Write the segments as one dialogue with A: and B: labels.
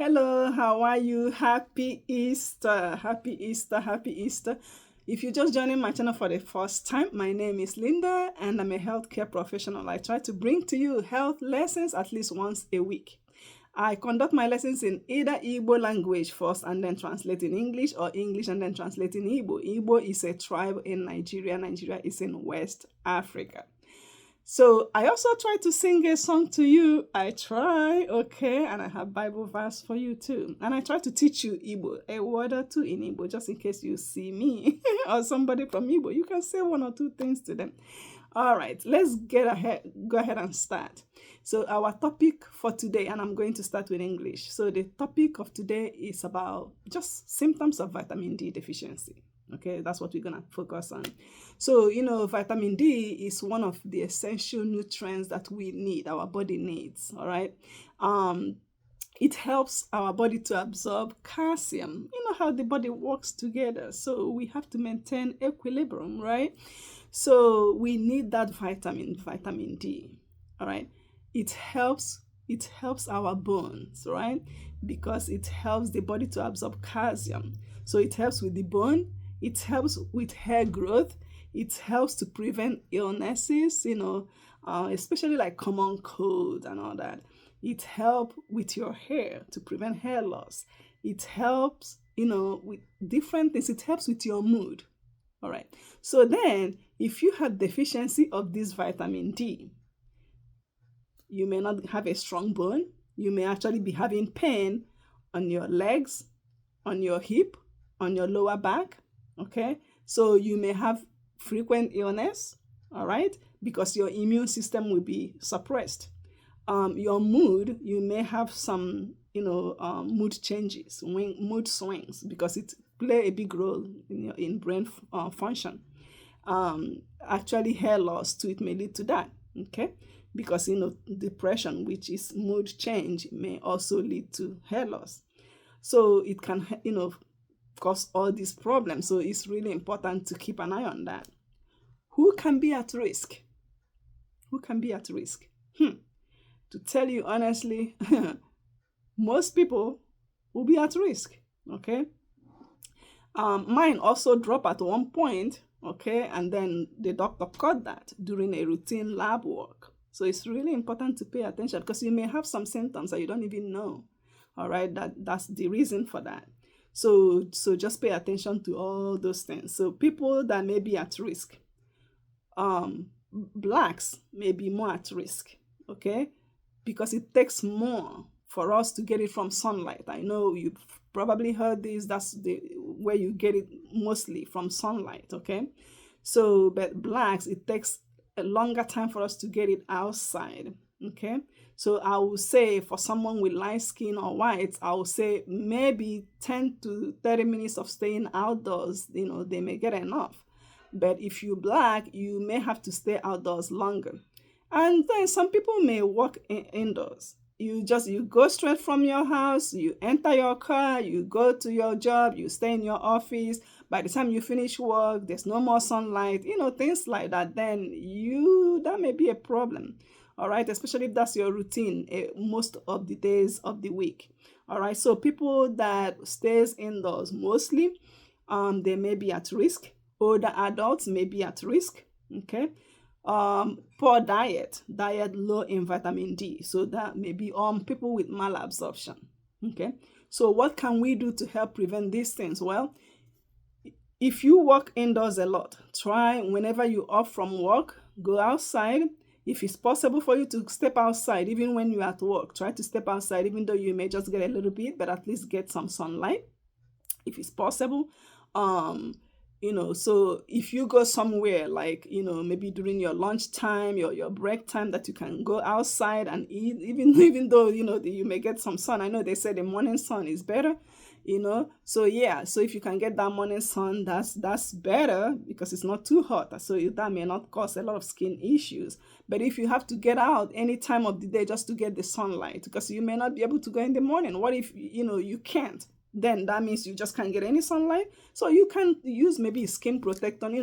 A: Hello, how are you? Happy Easter. Happy Easter. Happy Easter. If you're just joining my channel for the first time, my name is Linda and I'm a healthcare professional. I try to bring to you health lessons at least once a week. I conduct my lessons in either Igbo language first and then translate in English, or English and then translate in Igbo. Igbo is a tribe in Nigeria. Nigeria is in West Africa. So I also try to sing a song to you. I try, okay, and I have Bible verse for you too. And I try to teach you Igbo, a word or two in Igbo, just in case you see me or somebody from Igbo. You can say one or two things to them. All right, let's go ahead and start. So our topic for today, and I'm going to start with English. So the topic of today is about just symptoms of vitamin D deficiency. Okay, that's what we're going to focus on. So, vitamin D is one of the essential nutrients that we need, our body needs, all right? It helps our body to absorb calcium. You know how the body works together. So we have to maintain equilibrium, right? So we need that vitamin D, all right? It helps our bones, right? Because it helps the body to absorb calcium. So it helps with the bone. It helps with hair growth. It helps to prevent illnesses, especially like common cold and all that. It helps with your hair to prevent hair loss. It helps, with different things. It helps with your mood. All right. So then, if you have deficiency of this vitamin D, you may not have a strong bone. You may actually be having pain on your legs, on your hip, on your lower back. Okay, so you may have frequent illness, all right, because your immune system will be suppressed. Your mood, you may have some, mood changes, mood swings, because it play a big role in brain function. Actually, hair loss too, it may lead to that, okay, because, depression, which is mood change, may also lead to hair loss. So it can, cause all these problems. So it's really important to keep an eye on that. Who can be at risk? Who can be at risk? To tell you honestly, most people will be at risk. Okay. Mine also dropped at one point. Okay, and then the doctor caught that during a routine lab work. So it's really important to pay attention, because you may have some symptoms that you don't even know. All right, that's the reason for that. So just pay attention to all those things. So people that may be at risk, blacks may be more at risk, okay? Because it takes more for us to get it from sunlight. I know you've probably heard this. That's where you get it mostly, from sunlight, okay? So, but blacks, it takes a longer time for us to get it outside, okay? So I will say for someone with light skin or white, I will say maybe 10 to 30 minutes of staying outdoors, they may get enough. But if you're black, you may have to stay outdoors longer. And then some people may work indoors. You go straight from your house, you enter your car, you go to your job, you stay in your office. By the time you finish work, there's no more sunlight, things like that. Then that may be a problem. All right, especially if that's your routine most of the days of the week. All right, so people that stays indoors mostly, they may be at risk. Older adults may be at risk. Okay, poor diet low in vitamin D. So that may be people with malabsorption. Okay, so what can we do to help prevent these things? Well, if you work indoors a lot, try whenever you're off from work, go outside. If it's possible for you to step outside, even when you're at work, try to step outside, even though you may just get a little bit, but at least get some sunlight, if it's possible. So if you go somewhere like, maybe during your lunch time, your break time, that you can go outside and eat, even though, you may get some sun. I know they say the morning sun is better, so yeah, so if you can get that morning sun, that's better, because it's not too hot, so that may not cause a lot of skin issues. But if you have to get out any time of the day just to get the sunlight, because you may not be able to go in the morning, what if you can't? Then that means you just can't get any sunlight. So you can use maybe skin protectant,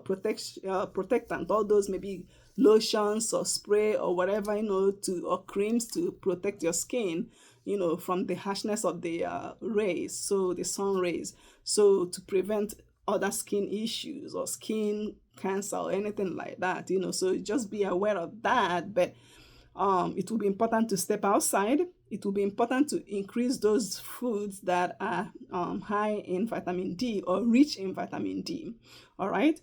A: protectant, all those maybe lotions or spray or whatever, or creams to protect your skin, from the harshness of the rays, so the sun rays, so to prevent other skin issues or skin cancer or anything like that, so just be aware of that. But it will be important to step outside. It will be important to increase those foods that are high in vitamin D or rich in vitamin D. All right.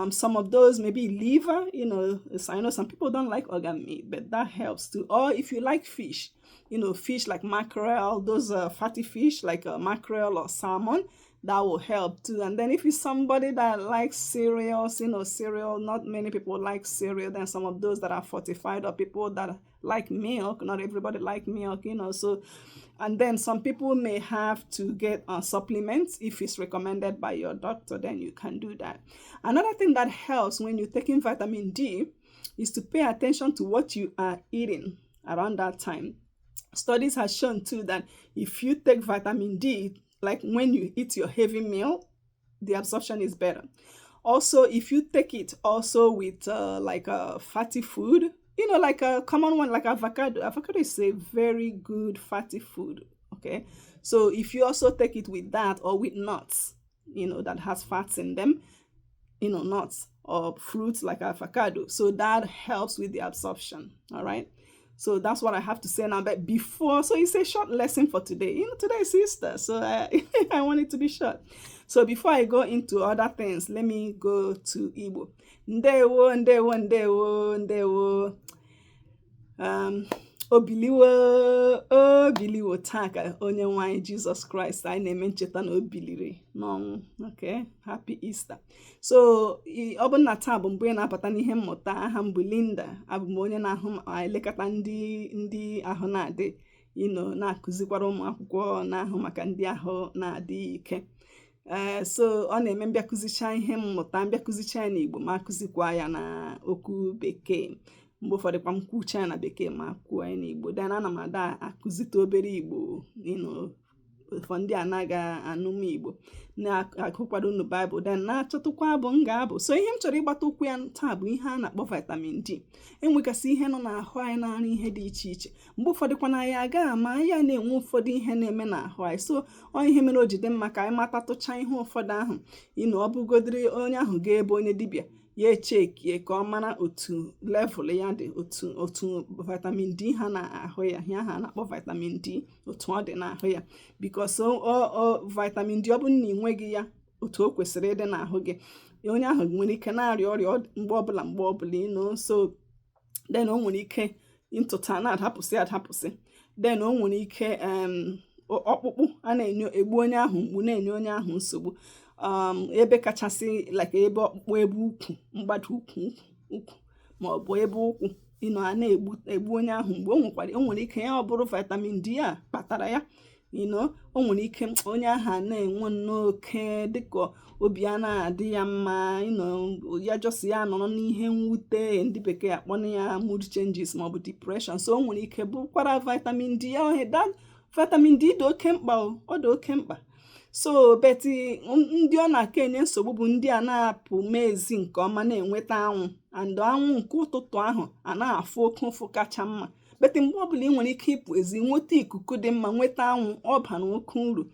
A: Some of those maybe liver, I know some people don't like organ meat, but that helps too. Or if you like fish, fish like mackerel, those fatty fish like mackerel or salmon, that will help too. And then if you're somebody that likes cereals, cereal, not many people like cereal, then some of those that are fortified, or people that like milk, not everybody like milk, so. And then some people may have to get supplements if it's recommended by your doctor, then you can do that. Another thing that helps when you're taking vitamin D is to pay attention to what you are eating around that time. Studies have shown too that if you take vitamin D, like when you eat your heavy meal, the absorption is better. Also, if you take it also with like a fatty food, like a common one like avocado. Avocado is a very good fatty food, okay? So if you also take it with that, or with nuts, that has fats in them, nuts or fruits like avocado, so that helps with the absorption. All right, so that's what I have to say now. But before, so it's a short lesson for today. Today is Easter, so I want it to be short. So before I go into other things, let me go to Igbo. Ndewo, ndewo, ndewo, ndewo. Obiliwo taa ka onye nwanyị Jesus Christ anyị na-eme ncheta na obiliri n'ọnwụ. Okay, happy Easter. So ọ bụ na taa bụ mgbe ị na-abata n'ihe mmụta. Aha m bụ Linda, abụ m onye na-elekọta ndị ahụ na-adị na-akụzikwara ụmụ akwụkwọ na-ahụ maka ndị ahụ na-adị ike. So ọ na-eme mbịakụzicha ihe mmụta, mbịakụzicha ya n'Igbo ma akụzikwa ya na okwu Bekee. Mgbe ụfọdụ kwa m kwucha ya na Bekee ma kwuo ya n'Igbo. Then ana m ada akụzite obere Igbo, for ndị anaghị anụ m Igbo, na-agụkwado unu Baịbụl, then na-achọtụkwa abụ m ga-abụ. So ihe m chọrọ ịgbata okwu ya taa bụ ihe a na-akpọ vitamin D. Enwegasị ihe nọ n'ahụ anyị na-arụ ihe dị iche iche. Mgbe ụfọdụ kwa na anyị agaghị ama ya na-enwe ụfọdụ ihe na-eme n'ahụ anyị. So ọ ihe mere o ji dị mma ka anyị matatụcha ihe ụfọdụ ahụ. Ọ bụgodiri onye ahụ ga-ebe onye dibịa, ya echekie ka ọ mara otu level ya dị, otu vitamin D ha na-ahụ ya, ihe ahụ a na-akpọ vitamin D, otu ọ dị n'ahụ ya. Because vitamin D ọ bụrụ na ị nweghị ya otu o kwesịrị ịdị n'ahụ gị, onye ahụ nwere ike na-arịa ọrịa mgbe ọbụla so then o nwere ike ntụta na-adapụsị. Then o nwere ike ọkpụkpụ a na-egbu onye ahụ mgbu, na-enye onye ahụ nsogbu. Ebe kachasị like ebe ọkpụkpụ, ebe ukwu, mgbada ukwu ma ọ bụ ebe ụkwụ, a na-egbu onye ahụ mgbe o nwere ike ya ọ bụrụ vitamin D a kpatara ya. O nwere ike onye ahụ na-enwe n'oke dịka obi a na-adị ya mma, ya jọsi ya nọrọ n'ihe mwute, ndị Bekee akpọna ya mood changes ma ọ bụ depression. So o nwere ike bụkwara vitamin D ya. Vitamin D dị oke mkpa, ọ dị oke mkpa. So beti ndị ọ na-aka enye nsogbu bụ ndị a na-apụ mezi nke ọma na-enweta anwụ, and anwụ nke ụtụtụ ahụ a na-afụ oke ụfụ kacha mma. Beti mgbe ọbụla ị nwere ike ịpụ ezi, nweta ikuku dị mma, nweta anwụ, ọ bara oke uru.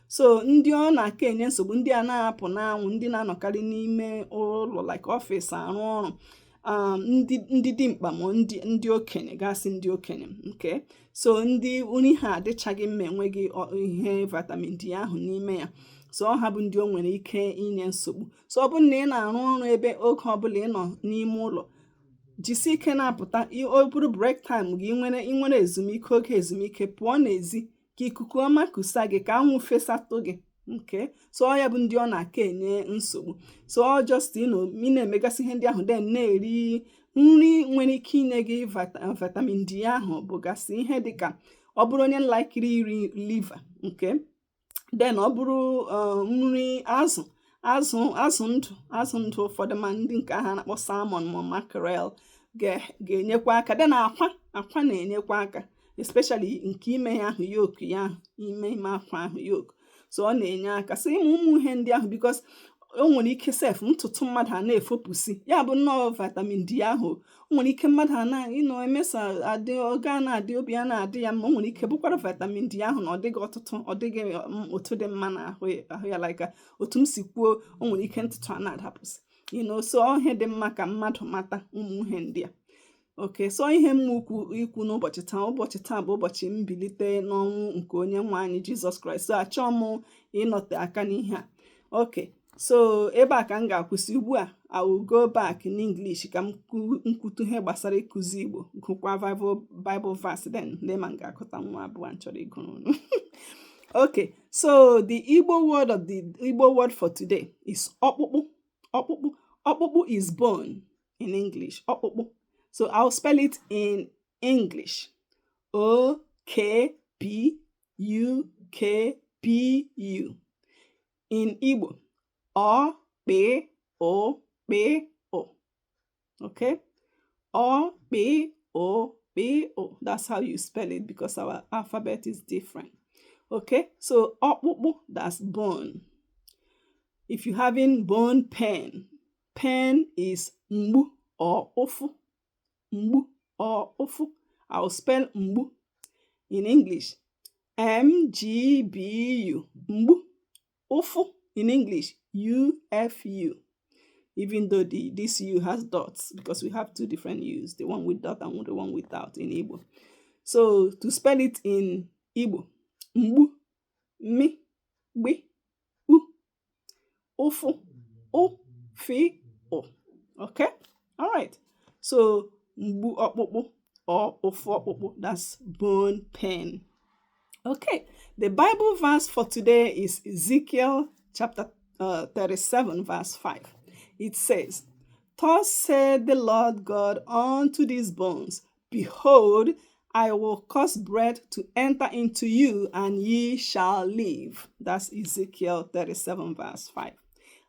A: So ndị ọ na-aka enye nsogbu, ndị a na-apụ n'anwụ, ndị na-anọkarị n'ime ụlọ like ọfịs arụ ọrụ, ndị dị mkpa ma ndị okenye, gasị ndị okenye. Okay, so ndị nri ha adịchaghị mma, enweghị ihe vitamin D ahụ n'ime ya. So ọ ha bụ ndị o nwere ike inye nsogbu. So ọ bụrụ na ị na-arụ ọrụ ebe oge ọbụla ị nọ n'ime ụlọ, jisi ike na-apụta. O bụrụ break time gị, ị nwere ezumike, oge ezumike, pụọ n'ezi ka ikuku ọma kusa gị, ka anwụ fesatụ gị. Okay, so ọ ya bụ ndị ọ na-aka enye nsogbu. So ọ just ị na-emegasị ihe ndị ahụ, then na-eri nri nwere ike inye gị vitamin D ahụ, bụgasị ihe dịka ọ bụrụ onye likiri iri liver. Okay, then ọ bụrụ nri azụ ndụ ụfọdụ, ma ndị nke ahụ na-akpọ salmon ma mackerel ga-enyekwa aka. Then akwa na-enyekwa aka, especially nke ime ya ahụ yolk ya ahụ, ime akwa ahụ yolk. So ọ na-enye aka. So ụmụ ihe ndị ahụ, because o nwere ike sef ntụtụ mmadụ a na-efopụsi ya bụ nnọọ vitamin D ahụ. O nwere ike mmadụ a na emesa adị oge a na-adị obi a na-adị ya mma. O nwere ike bụkwara vitamin D ahụ na ọ dịghị ọtụtụ, ọ dịghị otu dị mma n'ahụ ya, like otu m si kwuo, o nwere ike ntụtụ a na-adapụsị so ihe dị mma ka mmadụ mata ụmụ ihe ndị a. Okay, so ihe m ikwu n'ụbọchị taa bụ ụbọchị mbilite n'ọnwụ nke onye nwe anyị Jizọs Kraịst. So achọọ m ịnọte aka n'ihe a. Okay, so ebe a ka m ga-akwụsị ugbu a. I will go back in English ka m kwutu ihe gbasara ịkụzi Igbo, gụkwa Bible verse, then ma m ga-akụta nwa abụọ m chọrọ ịgụrụ. Okay, so the Igbo word for today is ọkpụkpụ. Ọkpụkpụ is bone in English. Ọkpụkpụ. So I'll spell it in English. O-K-P-U-K-P-U. In Igbo, O-P-O-P-O. Okay? O-P-O-P-O. That's how you spell it because our alphabet is different. Okay? So, ọkpụkpụ, that's bone. If you're having bone pain, pain is mgbu or ofu. Mgbu or ofu. I'll spell mgbu in English. M-G-B-U. Mgbu. Ofu in English. U-F-U. Even though this U has dots, because we have two different U's, the one with dot and the one without in Igbo. So to spell it in Igbo, mgbu, mi, gbe, u, ofu, o, fi, o. Okay? All right. So mgbu ọkpụkpụ or ofu ọkpụkpụ, that's bone pain. Okay. The Bible verse for today is Ezekiel chapter 37 verse 5. It says, "Thus said the Lord God unto these bones, Behold, I will cause breath to enter into you, and ye shall live." That's Ezekiel 37 verse 5.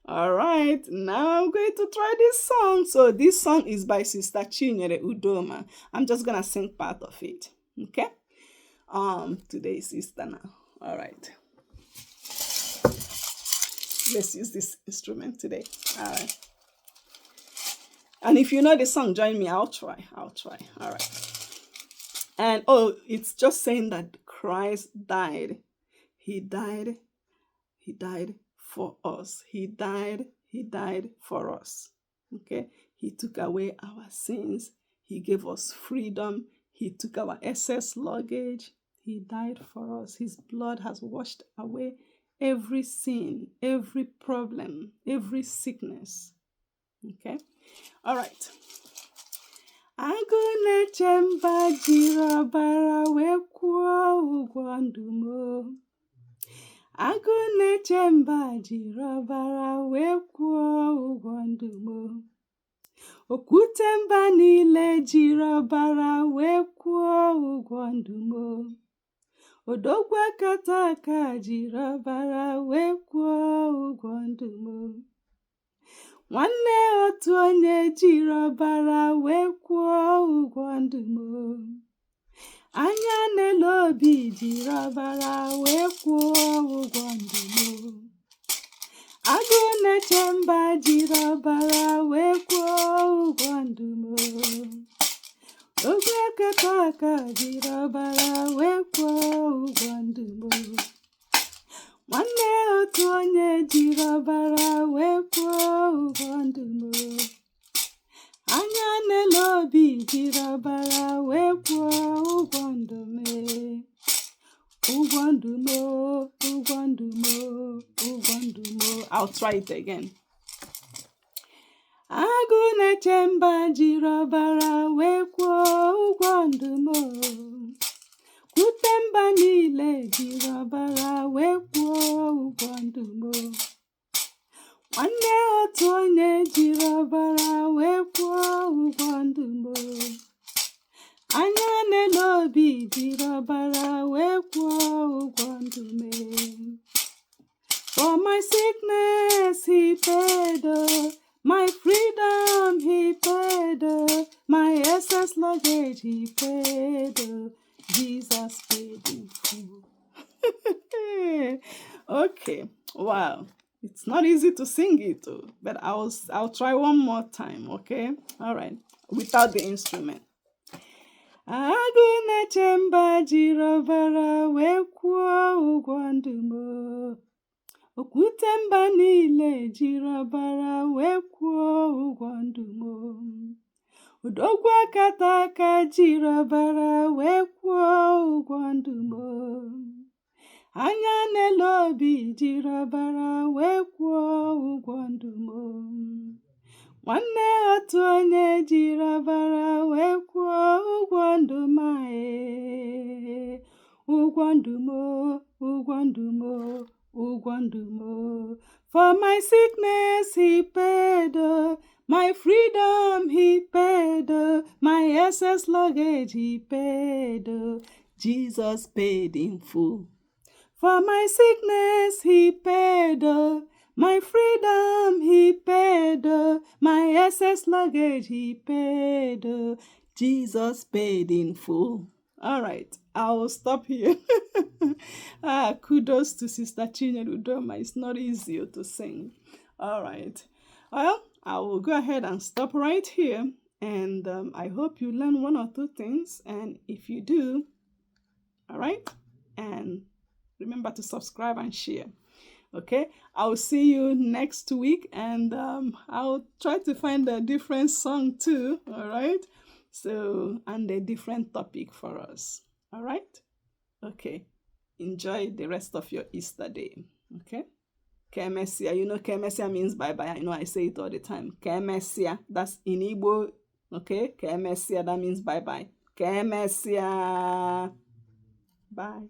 A: All right, now I'm going to try this song. So this song is by Sister Chinyere Udoma. I'm just going to sing part of it. Okay? Today is Easter now. All right. Let's use this instrument today. All right. And if you know the song, join me. I'll try. All right. And it's just saying that Christ died. He died for us. He died for us. Okay? He took away our sins. He gave us freedom. He took our excess luggage. He died for us. His blood has washed away every sin, every problem, every sickness. Okay? All right. Agụ na-eche mba jiri ọbara wee kwụọ ụgwọ ndụ m. Agụ na-eche mba jiri ọbara wee kwụọ ụgwọ ndụ m. Okwute mba niile jiri ọbara wee kwụọ ụgwọ ndụ m. Odogwu akata aka jiri ọbara wee kwụọ ụgwọ ndụ m. Nwanne otu onye jiri ọbara wee kwụọ ụgwọ ndụ m. Anya n'elu obi jiri ọbara wee kwụọ ụgwọ ndụ m. Agụ na-eche mba jiri ọbara wee kwụọ ụgwọ ndụ m. Ogwe akata aka jiri ọbara wee kwụọ ụgwọ ndụ m. Nwanne otu onye jiri ọbara wee kwụọ ụgwọ ndụ m. Anya n'elu obi jiri ọbara wee kwụọ ụgwọ ndụ m. Ụgwọ ndụ m, ụgwọ ndụ m, ụgwọ ndụ m. I'll try it again. Agụ na-eche mba jiri ọbara wee kwụọ ụgwọ ndụ m. Kwute mba niile jiri ọbara wee kwụọ ụgwọ ndụ m. Nwanne otu onye jiri ọbara wee kwụọ ụgwọ ndụ m. Anya n'elu obi jiri ọbara wee kwụọ ụgwọ ndụ m. For my sickness he paid, my freedom he paid, my excess luggage he paid. Jesus paid in full. Okay, wow. It's not easy to sing it, but I'll try one more time, okay? All right, without the instrument. Agụ na-eche mba jiri ọbara wee kwụọ ụgwọ ndụ m. Okwute mba niile jiri ọbara wee kwụọ ụgwọ ndụ m. Odogwu akata aka jiri ọbara wee kwụọ ụgwọ ndụ m. Anya n'elu obi jiri ọbara wee kwụọ ụgwọ ndụ m. Nwanne otu onye jiri ọbara wee kwụọ ụgwọ ndụ m. Ụgwọ ndụ m, ụgwọ ndụ m, ụgwọ ndụ m. For my sickness he paid, my freedom he paid, my excess luggage he paid. Jesus paid in full. For my sickness he paid, my freedom he paid, my excess luggage he paid. Jesus paid in full. All right, I will stop here. Kudos to Sister Chinedu Udoma. It's not easy to sing. All right. Well, I will go ahead and stop right here. And I hope you learn one or two things. And if you do, all right, and remember to subscribe and share. Okay, I'll see you next week, and I'll try to find a different song too. All right, so, and a different topic for us. All right, okay, enjoy the rest of your Easter day. Okay, Kemesia, you know Kemesia means bye bye. I know I say it all the time. Kemesia, that's in Igbo. Okay, Kemesia, that means bye bye. Kemesia, bye.